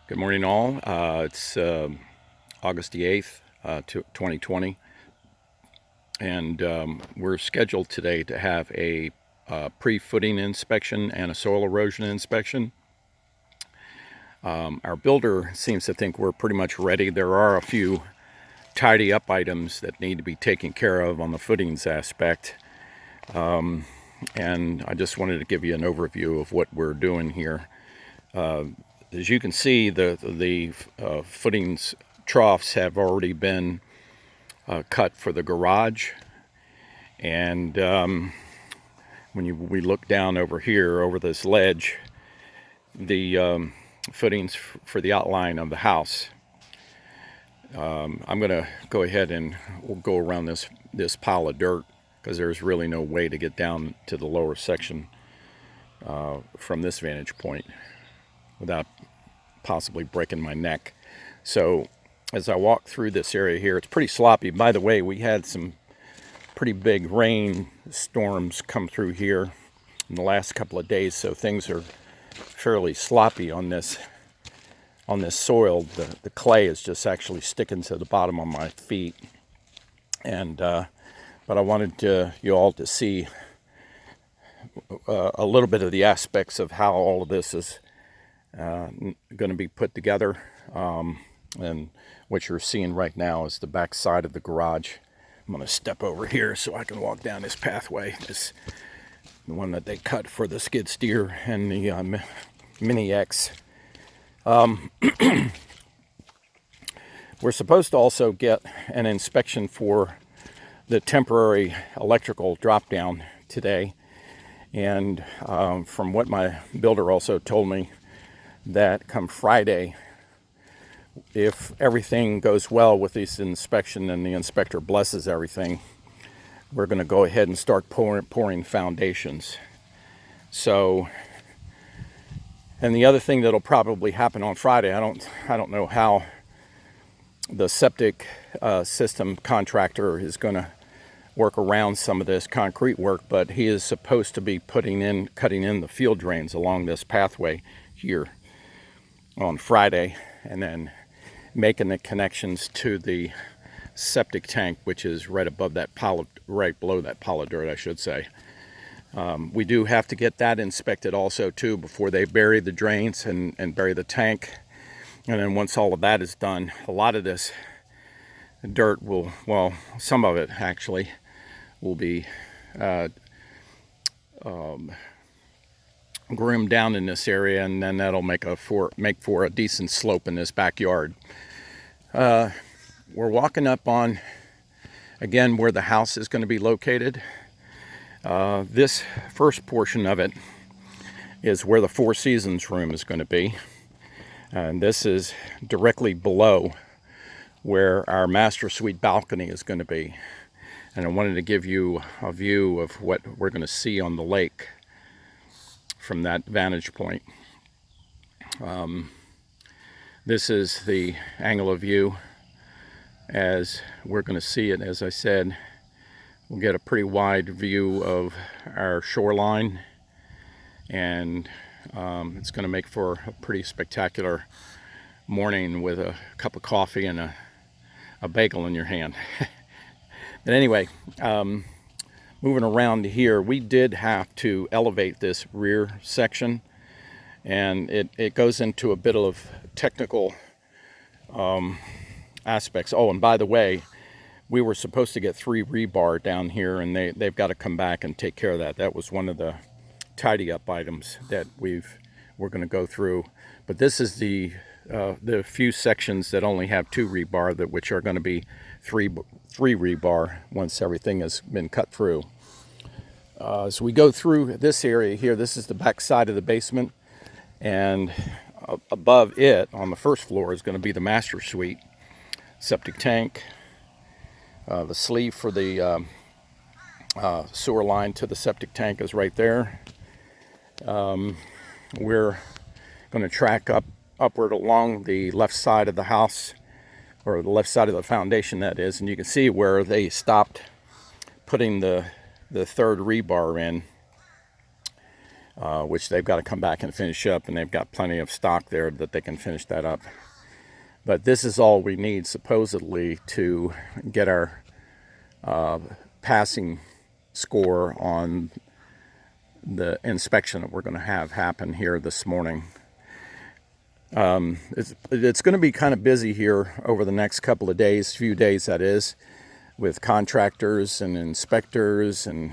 Good morning, all. It's August the 8th, 2020, and we're scheduled today to have a pre-footing inspection and a soil erosion inspection. Our builder seems to think we're pretty much ready. There are a few tidy up items that need to be taken care of on the footings aspect, and I just wanted to give you an overview of what we're doing here. As you can see, the footings troughs have already been cut for the garage, and when we look down over here over this ledge, the footings for the outline of the house. I'm going to go ahead and we'll go around this pile of dirt because there's really no way to get down to the lower section from this vantage point without possibly breaking my neck. So as I walk through this area here, it's pretty sloppy. By the way, we had some pretty big rain storms come through here in the last couple of days, so things are fairly sloppy on this soil. The clay is just actually sticking to the bottom of my feet, and but I wanted you all to see a little bit of the aspects of how all of this is going to be put together, and what you're seeing right now is the back side of the garage. I'm going to step over here so I can walk down this pathway, the one that they cut for the skid steer and the Mini X. We're supposed to also get an inspection for the temporary electrical drop down today, and from what my builder also told me, that come Friday, if everything goes well with this inspection and the inspector blesses everything, we're going to go ahead and start pouring foundations. So, and the other thing that'll probably happen on Friday, I don't know how the septic system contractor is going to work around some of this concrete work, but he is supposed to be cutting in the field drains along this pathway here on Friday, and then making the connections to the septic tank, which is right above that right below that pile of dirt, I should say. We do have to get that inspected also too before they bury the drains and bury the tank. And then once all of that is done, a lot of this dirt some of it actually will be groomed down in this area, and then that'll make for a decent slope in this backyard. We're walking up on, again, where the house is going to be located. This first portion of it is where the Four Seasons room is going to be, and this is directly below where our master suite balcony is going to be. And I wanted to give you a view of what we're going to see on the lake from that vantage point. This is the angle of view as we're going to see it. As I said, we'll get a pretty wide view of our shoreline, and it's going to make for a pretty spectacular morning with a cup of coffee and a bagel in your hand. But anyway, moving around here, we did have to elevate this rear section, and it goes into a bit of technical aspects. Oh, and by the way, we were supposed to get 3 rebar down here, and they've got to come back and take care of that. That was one of the tidy up items that we're going to go through. But this is the few sections that only have 2 rebar, which are going to be 3 rebar once everything has been cut through. As we go through this area here, this is the back side of the basement, and above it on the first floor is going to be the master suite, septic tank, the sleeve for the sewer line to the septic tank is right there. We're going to track upward along the left side of the house, or the left side of the foundation, that is, and you can see where they stopped putting the 3rd rebar in. which they've got to come back and finish up, and they've got plenty of stock there that they can finish that up. But this is all we need supposedly to get our passing score on the inspection that we're going to have happen here this morning. It's going to be kind of busy here over the next couple of days, few days that is, with contractors and inspectors, and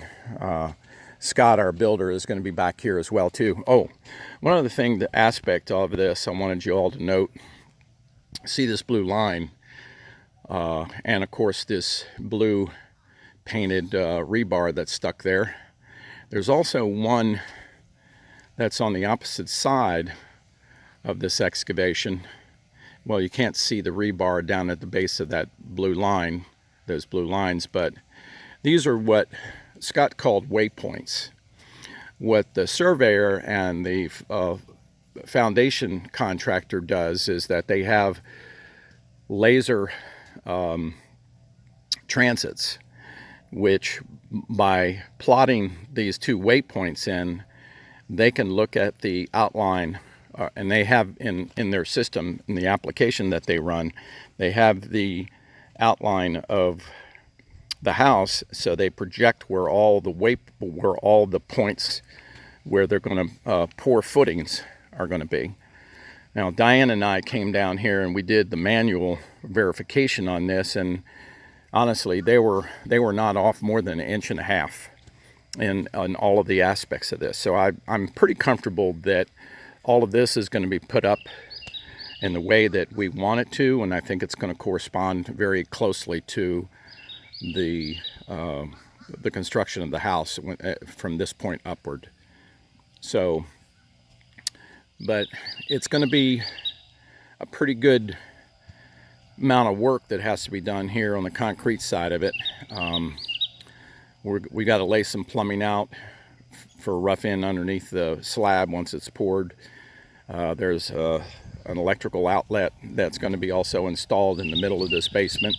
Scott, our builder, is going to be back here as well too. Oh, one other thing, the aspect of this I wanted you all to note, see this blue line, and of course this blue painted rebar that's stuck there. There's also one that's on the opposite side of this excavation. Well, you can't see the rebar down at the base of that blue line, those blue lines, but these are what Scott called waypoints. What the surveyor and the foundation contractor does is that they have laser transits, which by plotting these two waypoints in, they can look at the outline, and they have in their system, in the application that they run, they have the outline of the house, so they project where all the points where they're going to pour footings are going to be. Now, Diane and I came down here and we did the manual verification on this, and honestly, they were not off more than 1.5 inches in all of the aspects of this. So I'm pretty comfortable that all of this is going to be put up in the way that we want it to, and I think it's going to correspond very closely to the construction of the house from this point upward. So, but it's going to be a pretty good amount of work that has to be done here on the concrete side of it. We got to lay some plumbing out for rough in underneath the slab once it's poured. There's an electrical outlet that's going to be also installed in the middle of this basement.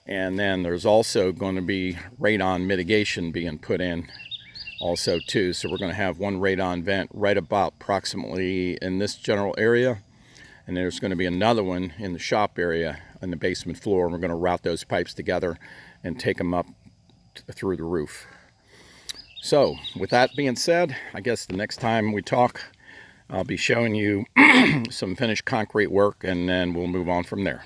And then there's also going to be radon mitigation being put in also too. So we're going to have one radon vent right about approximately in this general area. And there's going to be another one in the shop area on the basement floor. And we're going to route those pipes together and take them up through the roof. So with that being said, I guess the next time we talk, I'll be showing you some finished concrete work, and then we'll move on from there.